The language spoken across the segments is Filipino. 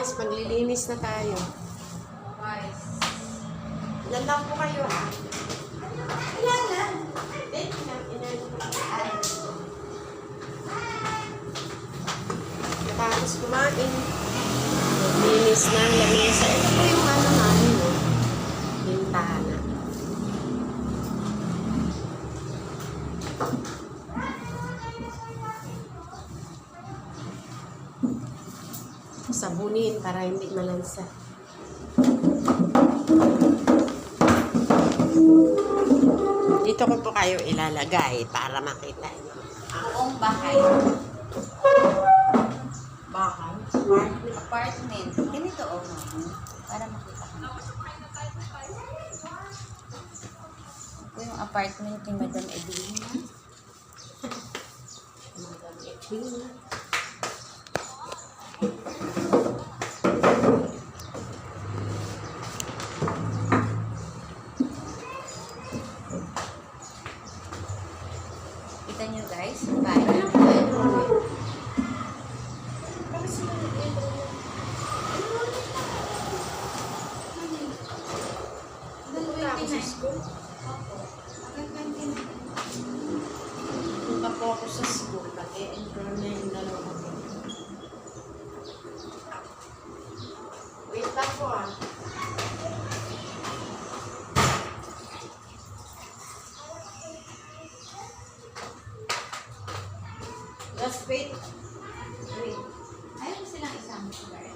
guys, maglilinis na tayo. Guys. Ilan lang po kayo ha? Ilan lang? Tapos kumain. Maglinis na ang lamesa. Ito po yung ano namin, no? Bintana. Sabunin para hindi malansa. Dito ko po kayo ilalagay para makita nyo. Buong bahay. Bahay? Apartment. Ganito o. Para makita ko. Ito yung apartment ni Madam Evelina. Madam Evelina. Kita nyo guys, bahay. Punta po ako sa school. Mag-e-enroll na yung dalawa ko. Wait lang po ah. Just wait. Wait. Ayaw silang isang sugar.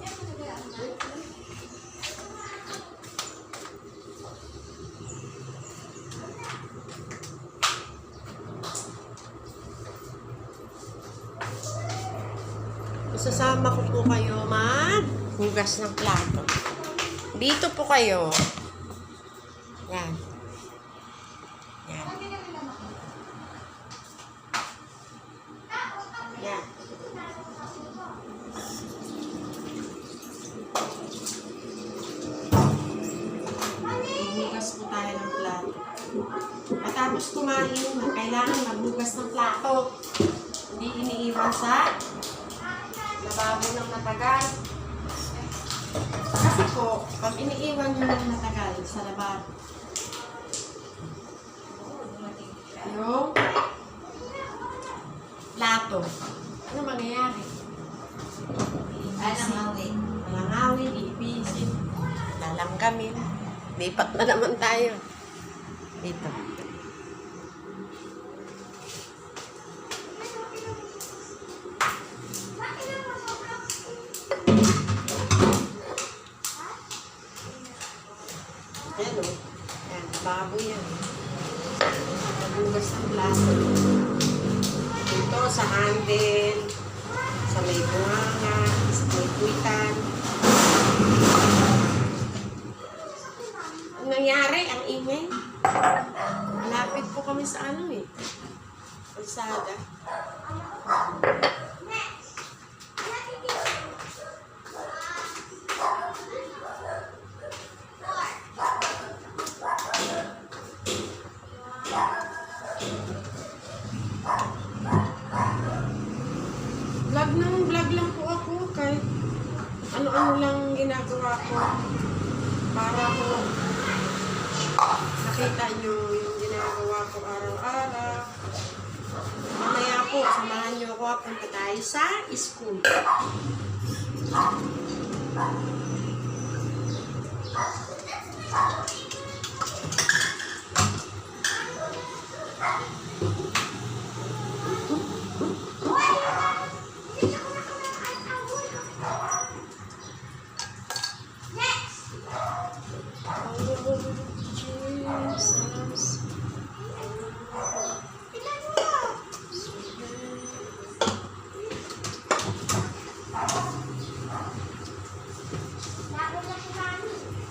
Isasama ko po kayo maghugas ng plato. Dito po kayo. Yan. Yan. Yan. Maghugas po tayo ng plato. Matapos kumain, kailangan maghugas ng plato. Hindi iniiwan sa lababo ng matagal. Kasi po, pag iniiwan nyo ng matagal sa lababo, yung plato, ano mangyayari? Alangawin. Malangawin, ipisin, lalanggamin. Lipat na naman tayo. Dito. Ayan o. Ayan, baboy yan. Maghugas ng plato. Dito sa handle, sa may bunganga, sa may puwitan. Ang nangyari, ang ingay. Malapit po kami sa ano eh. Kalsada. Vlog lang po ako kahit ano-ano lang ginagawa ko para po nakita nyo yung ginagawa ko araw-araw. Mamaya po, samahan nyo ako, punta tayo sa school.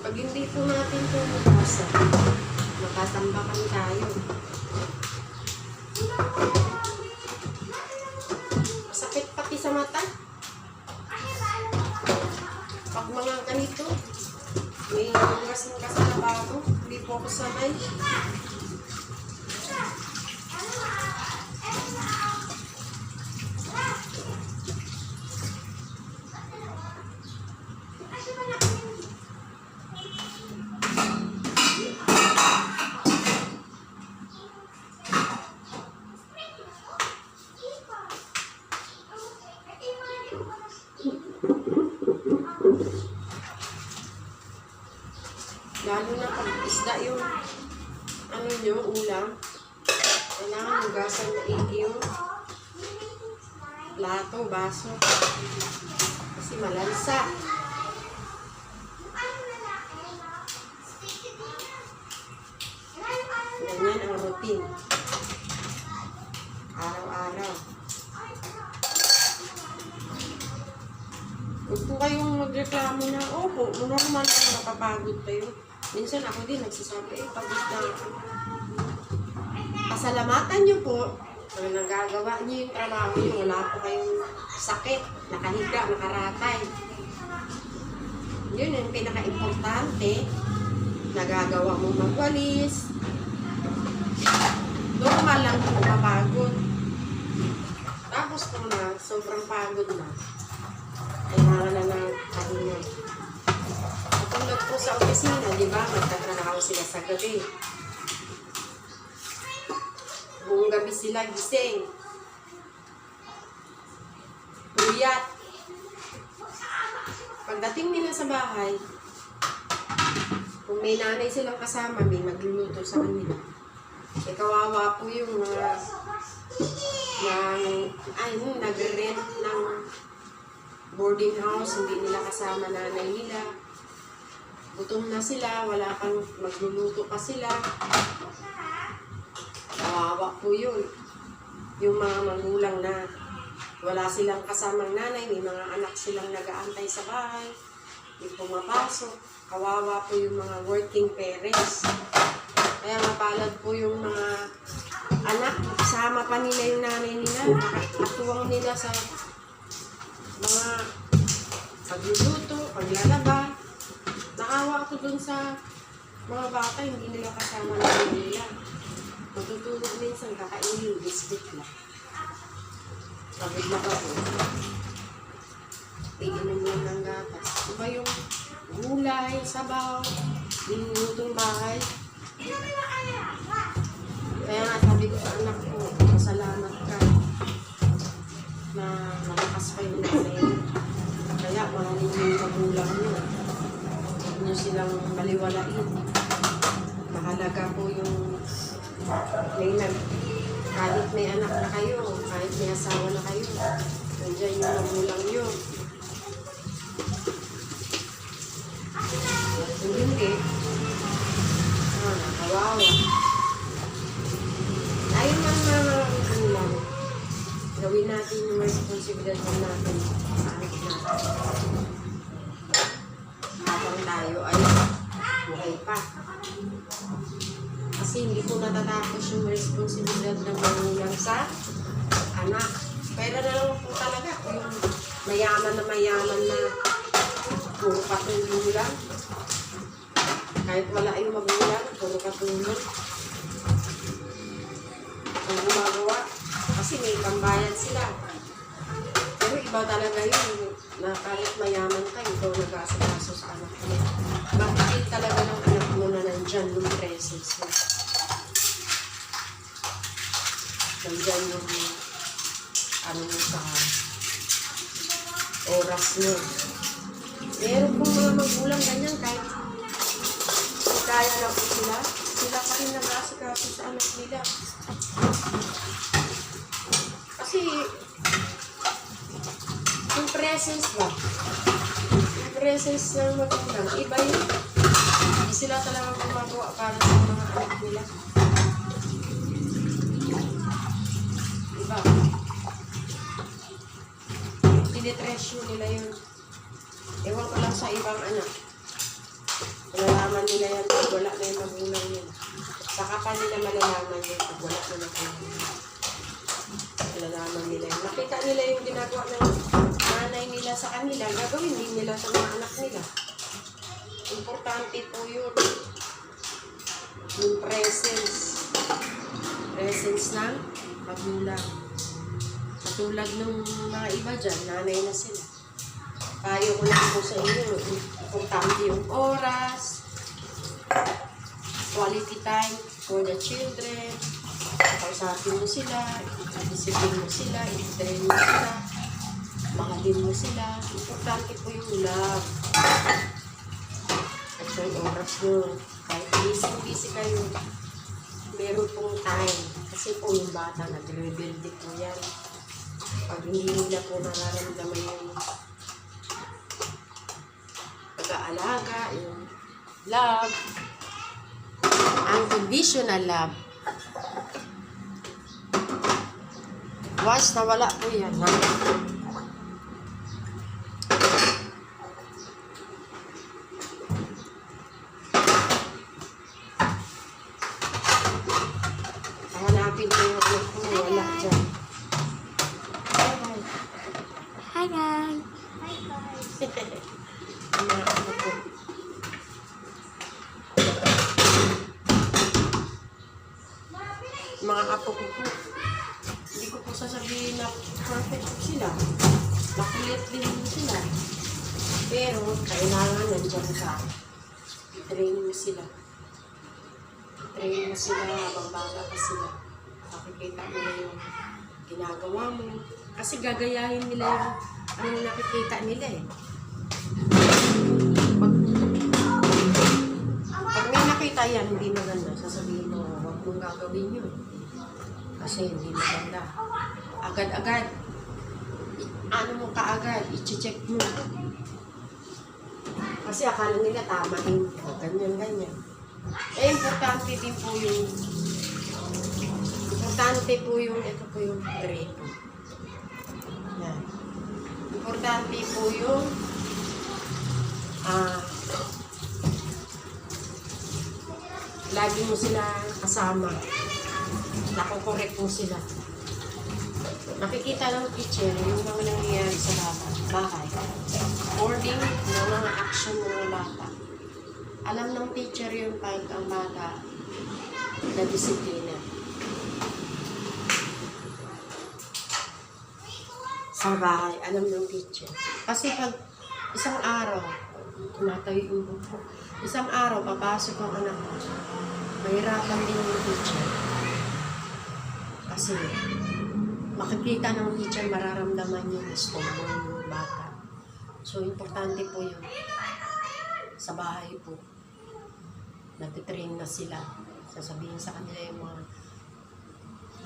Pag hindi po natin pumupasa, matatambakan tayo. Masakit pati sa mata. Pag mga ganito, may hugasin ka sa lababo, hindi po ako sanay. plato, baso. Kasi malansa. Ganyan ang routine. Araw-araw. Huwag po kayong magreklamo na, opo, normal lang napapagod kayo. Minsan ako din nagsasabi, pagod na ako. Pasalamatan niyo po kung nagagawa niyo yung trabaho niyo, wala po kayong sakit, nakahiga, nakaratay. Yun yung pinaka-importante. Nagagawa mo magwalis. Normal lang po mapagod. Tapos kung na, sobrang pagod na, kailangan na ng pahinga. Katulad po sa opisina, di ba? Magtatrabaho sila sa gabi. Buong gabi sila gising. Puyat. Pagdating nila sa bahay, kung may nanay silang kasama, may magluluto sa kanila. Eh, kawawa po yung mga nag-rent ng boarding house, hindi nila kasama nanay nila. Gutom na sila, wala pang magluluto pa sila. Kawawa po yun. Yung mga magulang na wala silang kasamang nanay, may mga anak silang nag-aantay sa bahay, may pumapasok. Kawawa po yung mga working parents. Kaya mapalad po yung mga anak, sama pa nila yung nanay nila, nakatuwang nila sa mga pagluluto, paglalaba. Nakawa ako dun sa mga bata, hindi nila kasama nanay nila. Matutulog minsan, kakainin yung biscuit lang. Pagod na pa po. Iinom lang ng gatas. Iba yung gulay, sabaw, minutong bahay. Kaya nga sabi ko sa anak ko, masalamat ka na malakas pa yung nanay mo. Kaya mahalin mo yung magulang nyo. Huwag nyo silang maliwalain. Mahalaga po yung kahit may anak na kayo, kahit may asawa na kayo, nandiyan yung magulang nyo. Kung hindi, nakawawa. Ayun lang mga magulang. Gawin natin yung responsibilidad natin sa anak natin. Habang tayo ay buhay pa. Kasi hindi po natatapos yung responsibilidad ng magulang sa anak. Pwede na lang po talaga kung yung mayaman na puro patulong lang. Kahit wala yung magulang, puro patulong. Ang gumagawa, kasi may pambayad sila. Pero iba talaga yun, na kahit mayaman ka, ikaw nag-aasikaso sa anak mo. Bakit talaga ng anak mo na nandyan yung presence mo? Nandyan yung mo sa oras mo. Meron pong mga magulang ganyan, kahit kaya na po sila pa rin nag-aasikaso sa anak nila. Kasi yung presence ba? Yung presence ng magulang, iba yun. Hindi sila talaga gumagawa para sa mga anak nila. Diba? Tinitresyo nila yun. Ewan ko lang sa ibang anak. Malalaman nila yan pag wala na yung magulang nila. Saka pa nila malalaman yun pag wala na magulang. Malalaman nila yun. Nakita nila yung ginagawa ng nanay nila sa kanila, gagawin din nila sa mga anak nila. Importante po yun. Yung presence. Presence ng magulang. Katulad ng mga iba dyan, nanay na sila. Payo ko lang po sa inyo, importante yung oras, quality time for the children, kausapin mo sila, isipin mo sila, i-train mo sila, mahalin mo sila. Importante po yung love. At yung oras nyo, kahit busy kayo, meron pong time. Kasi po yung bata, nag-rebuild po yan. Pag hindi nila po nararamdaman yung pag-aalaga, yung love, unconditional love. Once nawala po yan, ha? Hanapin ko yung anak ko, wala dyan. Hi guys. Mga anak ko. Mga apo ko po. Hindi ko po sasabihin na perfect po sila. Makulit din po sila. Pero, kailangan nandiyan ka. I-train mo sila. I-train mo sila habang bata pa sila. Makikita mo na yung ginagawa mo. Kasi gagayahin nila yung anong nakikita nila eh. Pag may nakita yan, hindi maganda. Sasabihin mo, huwag mong gagawin yun. Kasi hindi maganda. Agad-agad. Ano mo kaagad, i-check mo. Kasi akala nila tama din. Ganyan-ganyan. Eh, importante din po yung ito po yung grade. Yan. Importante po yung lagi mo sila kasama. Nakokorek mo sila. Makikita ng teacher yung mga nangyayari sa bahay. According ng mga action ng mga bata. Alam ng teacher yung pag ang bata na disiplina. Sa bahay, alam ng teacher. Kasi pag isang araw, tumatayo yung buko. Isang araw, papasok ang anak mo. Mahirapan din yung teacher. Kasi makikita ng teacher, mararamdaman yung gusto mo yung bata. So, importante po yun. Sa bahay po, natitrain na sila. Sasabihin sa kanila yung mga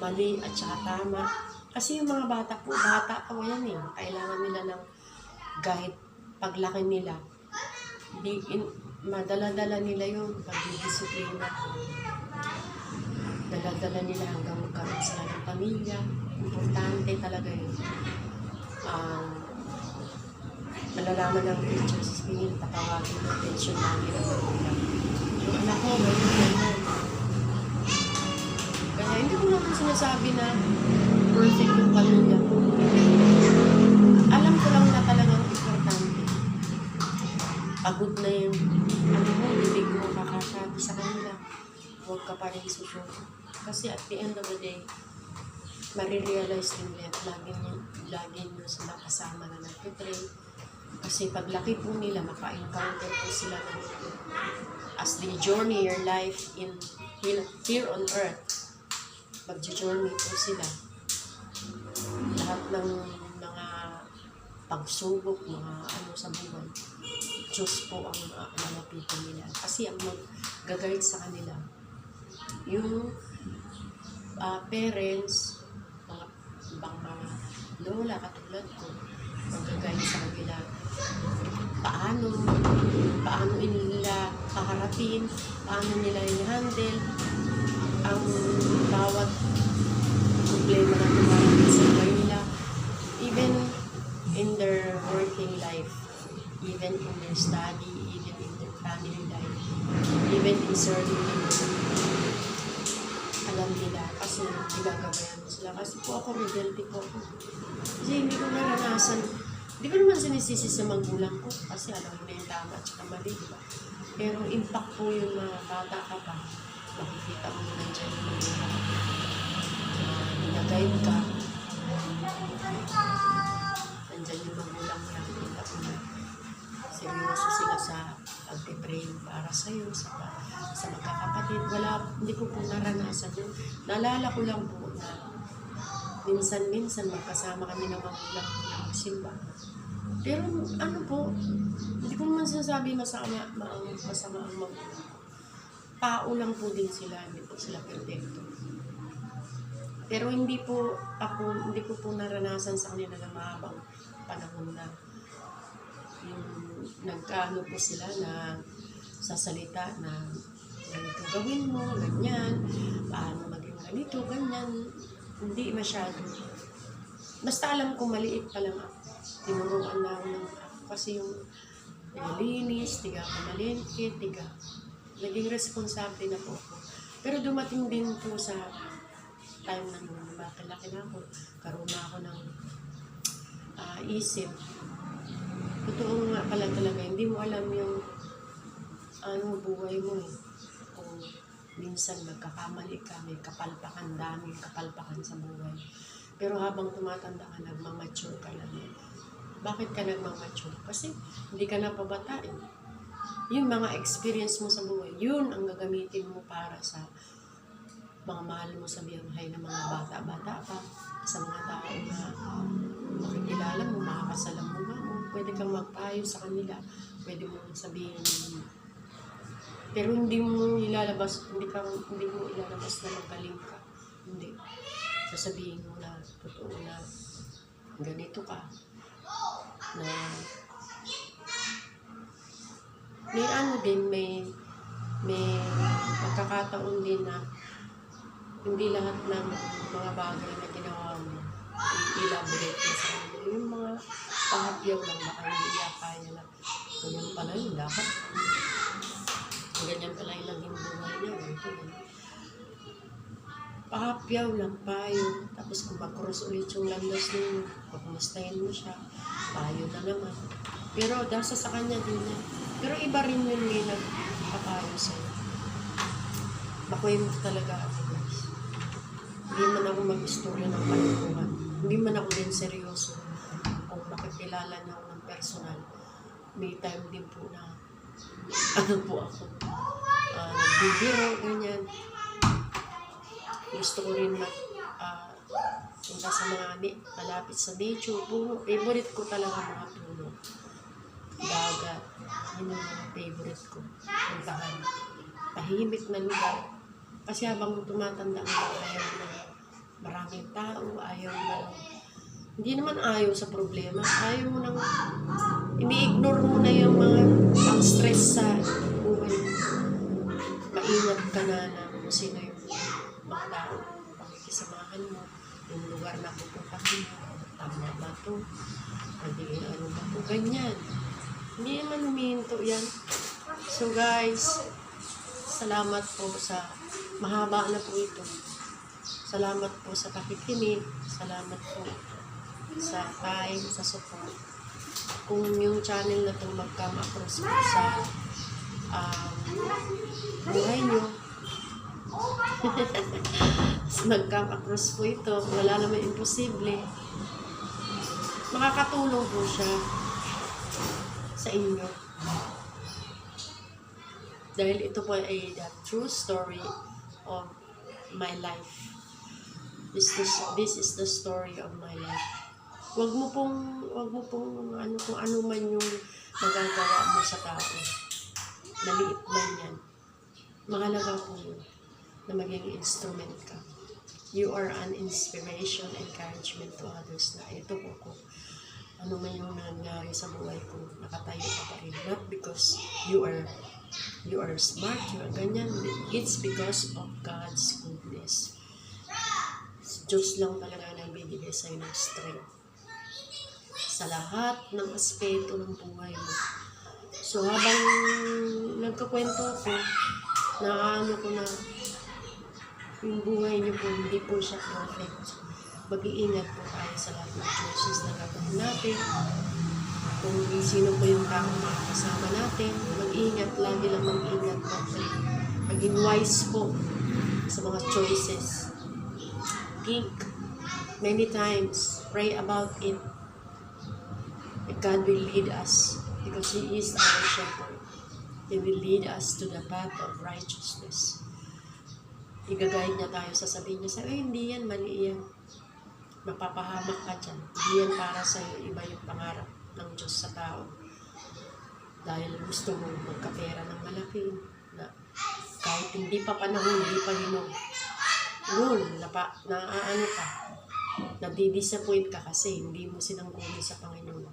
mali at saka tama. Kasi yung mga bata po yan eh. Kailangan nila ng guide paglaki nila. Madala-dala nila yung pagdidisiplina. Dala-dala nila hanggang magkaroon sila ng pamilya. Importante talaga yun. Malalaman ng teacher sa sabihin, patawagin ng attention namin ang magulang. Yung anak ko, ganyan. Kaya hindi ko naman sinasabi na perfect yung pamilya ko. Alam ko lang na talagang importante. Pagod na yung bibig mo kakasabi sa kanila. Huwag ka pa rin susyo. Kasi at the end of the day, marirealize din nila at lagi nyo sila kasama na nag-train. Kasi paglaki po nila, maka-encounter po sila ng as they journey your life here on earth. Mag-journey po sila. Lahat ng mga pagsubok, mga ano sa buhay, Diyos po ang nalapitan nila. Kasi ang mag-guide sa kanila, yung parents, mga ibang mga lola, katulad ko, mag-guide sa kanila. Paano nila kaharapin, paano nila i-handle ang bawat problema na dumarating sa buhay nila, even in their working life, even in their study, even in their family life, even in serving people. Alam nila kasi ginagabayan mo sila. Kasi po ako, rebelde po ako. Kasi hindi ko naranasan. Hindi ko naman sinisisi sa magulang ko kasi alam mo na yung tama at saka mali, diba? Pero impact po yung mga bata ka pa. Makikita mo na nandiyan yung magulang. Nag-guide ka. Nandiyan yung magulang mo. Nakikita mo na seryoso sila sa pag-pray para sa'yo, sa magkakapatid. Hindi ko po naranasan yun. Naalala ko lang po na minsan-minsan magkasama kami ng magulang ko na magsimba. Pero ano po, hindi ko naman sinasabi masama ang magulang. Pao lang po din sila, hindi po sila perfecto. Pero hindi ko po naranasan sa kanila na mahabang panahon na yung nagkaano po sila na sasalita na ganito gawin mo, ganyan, paano maging ganito, ganyan. Hindi masyado. Basta alam ko maliit pa lang ako. Tinuruan na ako ng ako kasi yung linis, tiga pamalengke, naging responsable na po ako. Pero dumating din po sa time na nung laki na ako, karoon na ako ng isip. Totoo nga pala talaga, hindi mo alam yung buhay mo eh. Kung minsan magkakamali ka, may kapalpakan, daming kapalpakan sa buhay. Pero habang tumatanda ka, nagmamature ka lang. Bakit ka nagmamature? Kasi hindi ka na pabata eh. Yung mga experience mo sa buhay, yun ang gagamitin mo para sa mga mahal mo sa biyahe ng mga bata-bata pa, sa mga tao na makikilala mo, makakasalamuha mo, pwede kang magpayo sa kanila, pwede mo sabihin, pero hindi mo ilalabas na magaling ka. Hindi. Sasabihin mo na, totoo na, ganito ka, na may pagkakataon din na hindi lahat ng mga bagay na ginawa mo i-elaborate mo sa kanila. Yung mga pahapyaw lang, baka hindi kaya na ganyan pala yun, dapat ganyan pala yung naging buhay niya, ganito. Pahapyaw lang, payo. Tapos kung mag-cross ulit yung landas ninyo, pagmustahin mo siya, payo na naman. Pero dasa sa kanya din yan. Pero iba rin yun may nagpapayo sa'yo. Bakuhin mo talaga ako, guys. Hindi man ako mag-istorya ng palikuhan. Hindi man ako din seryoso. Kung makikilala niya ako ng personal, may time din po na po ako. Nagbibiro, ganyan. Gusto ko rin punta sa mga malapit sa nature, puno. Favorite ko talaga mga puno. Dagat. Yun yung mga favorite ko. Puntahan. Tahimik na lugar. Kasi habang tumatanda mo, ayaw na maraming tao, ayaw na, hindi naman ayaw sa problema, ayaw mo nang, ini-ignore mo na yung mga ang stress sa buhay mo. Maingat ka na kung sino yung mga tao, pakikisamahan mo, yung lugar na pupuntahan mo, tama ba ito? Hindi, ano ba ito? Ganyan. Hindi naman humihinto yan. So guys, salamat po sa, mahaba na po ito. Salamat po sa pakikinig. Salamat po sa time, sa support. Kung yung channel na ito mag-come across po sa buhay nyo, mag-come across po ito, wala naman imposible. Makakatulong po siya sa inyo. Dahil ito po ay the true story of my life. This is the story of my life. Wag mo pong kung ano man yung magagawa mo sa tao. Maliit man yan. Mahalaga po yun na maging instrument ka. You are an inspiration, encouragement to others na ito po ko. Ano man yung nangyari sa buhay ko, nakatayo ka pa rin. Not because you are smart, you are ganyan. It's because of God's goodness. Diyos lang talaga nagbibigay sa'yo ng strength sa lahat ng aspeto ng buhay mo. So habang nagkakwento ko, naano ko na yung buhay niyo po, hindi po siya perfect. Mag-iingat po tayo sa lahat ng choices na gagawin natin. Kung sino po yung taong makakasama natin, mag-ingat, lagi lang mag-ingat po. Maging wise po sa mga choices. Think many times, pray about it. And God will lead us because He is our shepherd. He will lead us to the path of righteousness. Igagayad niya tayo, sasabihin niya sa'yo, hindi yan, mali yan. Mapapahamak ka dyan. Hindi yan para sa'yo, iba yung pangarap ng Diyos sa tao. Dahil gusto mo magkapera ng malaki na kahit hindi pa panahon, hindi pa hinog, noon, naaano ka, nadidisappoint ka kasi hindi mo sinangguni sa Panginoon.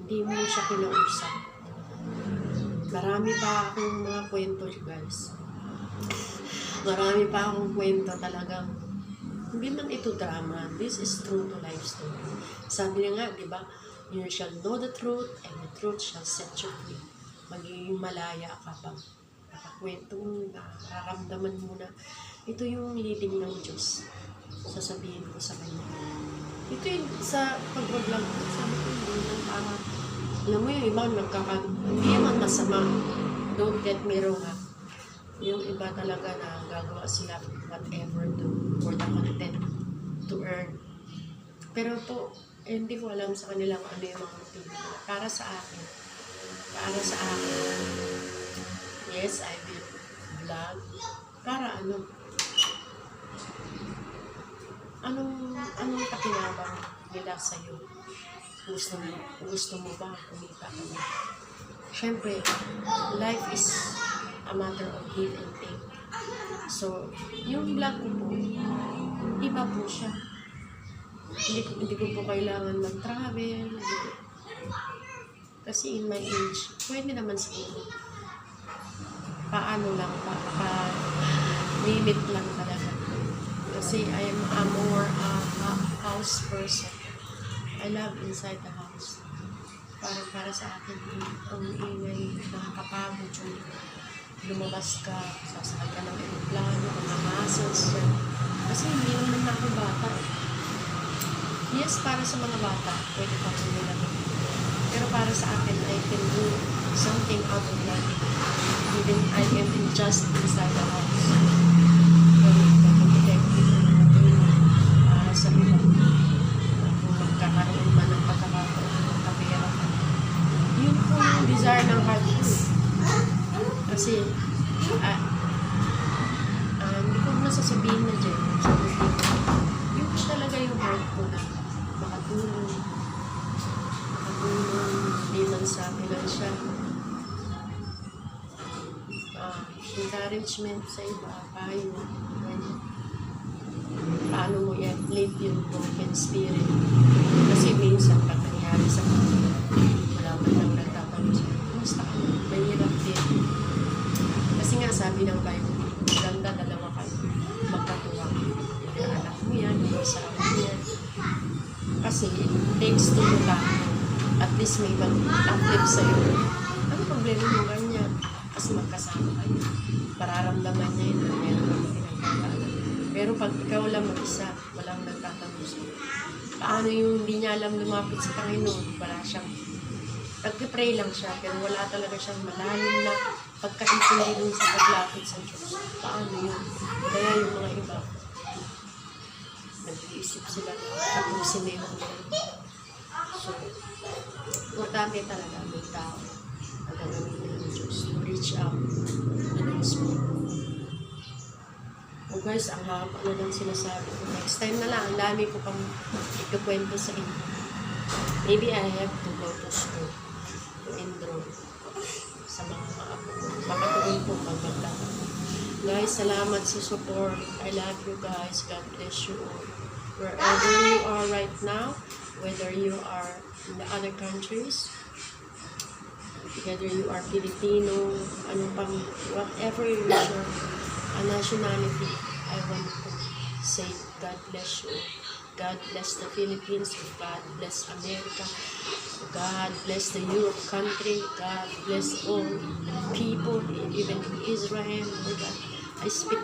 Hindi mo siya kinausap. Marami pa akong mga kwento, guys. Marami pa akong kwento talagang hindi man ito drama. This is true to life story. Sabi niya nga, di ba? You shall know the truth and the truth shall set you free. Magiging malaya ka pag nakakwento mo, nararamdaman mo na ito yung leading ng Diyos. Sasabihin ko sa kanya. Ito yung sa pag-vlog ko, sabi ko, hindi lang tama. Alam mo yung iba, hindi naman masama. Don't get me wrong, ha. Yung iba talaga na gagawa sila whatever for the content to earn. Pero po, hindi ko alam sa kanila kung ano yung mga motibo nila. Para sa akin, yes, I will vlog. Para anong pakinabang nila sa'yo? Gusto mo ba kumita ka na? Siyempre, life is a matter of give and take. So, yung vlog ko po, iba po siya. Hindi ko po kailangan mag-travel. Kasi in my age, pwede naman siguro. Paano lang, limit lang talaga. Kasi I'm a more house person. I love inside the house. Para sa akin, ang ingay, nakakapagod yung lumabas ka, sasakay ka ng aeroplano, mga muscles dyan. Kasi hindi naman ako bata. Yes, para sa mga bata, pwede pa po nila. Pero para sa akin, I can do something out of nothing. Even I am just inside the house. Para sa iba, kung magkakaroon man ng pagkakaroon ng kapera. Yun po yung desire ng heart ko. Kasi, hindi ko masasabihin na dyan. Yun po talaga yung heart ko na makatulong, hindi man sa financial, encouragement sa iba, payo, paano mo i-uplift yung broken spirit. Kasi minsan, pag nangyari sa kanila, wala man lang nagtatanong siya, kumusta ka? Mahirap din. Kasi nga, sabi ng Bible, maganda dalawa kayo, magkatuwang. Yung anak mo yan, yung asawa mo yan. Kasi, thanks to you lang, at least may mag-uplift sa'yo. Ano problema mo ganyan? Kasi magkasama kayo. Pararamdaman niya yun na meron kang pinagkakaalam. Pero pag ikaw lang mag-isa, walang nagtatanong sa'yo. Paano yung hindi niya alam lumapit sa Panginoon? Wala siyang, nag-pray lang siya, pero wala talaga siyang malalim na pagkaintindi dun sa paglapit sa Diyos. Paano yun? Kaya yung mga iba, nag-iisip sila, tapusin na yung so, importante talaga may tao na gagawin ng Diyos to reach out to those people. O guys, ang haba na lang sinasabi ko. Next time na lang, ang dami ko pang ikukwento sa inyo. Maybe I have to go to school to enroll sa mga apo ko. Papatuloy po pag-vlog. Guys, salamat sa support. I love you guys. God bless you all. Wherever you are right now, whether you are in the other countries, whether you are Filipino, whatever is your nationality, I want to say God bless you. God bless the Philippines. God bless America. God bless the Europe country. God bless all people, even in Israel. I speak